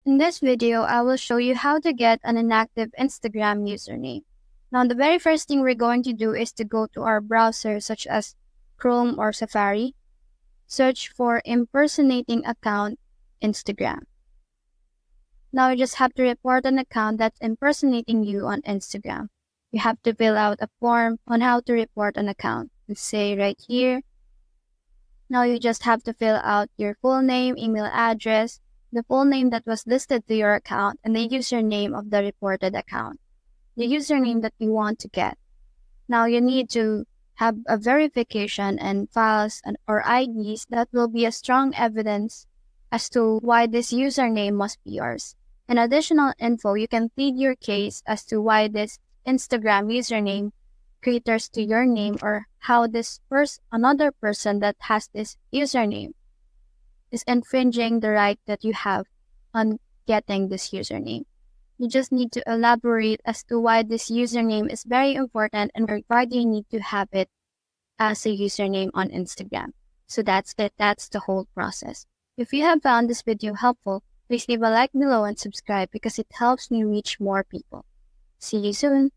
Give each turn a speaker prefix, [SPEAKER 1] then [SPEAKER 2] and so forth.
[SPEAKER 1] In this video, I will show you how to get an inactive Instagram username. Now, the very first thing we're going to do is to go to our browser such as Chrome or Safari. Search for impersonating account Instagram. Now, you just have to report an account that's impersonating you on Instagram. You have to fill out a form on how to report an account. Let's say right here. Now, you just have to fill out your full name, email address, the full name that was listed to your account, and the username of the reported account, the username that you want to get. Now, you need to have a verification and files or IDs that will be a strong evidence as to why this username must be yours. In additional info, you can plead your case as to why this Instagram username caters to your name or how this another person that has this username is infringing the right that you have on getting this username. You just need to elaborate as to why this username is very important and why do you need to have it as a username on Instagram. So that's it. That's the whole process. If you have found this video helpful, please leave a like below and subscribe because it helps me reach more people. See you soon.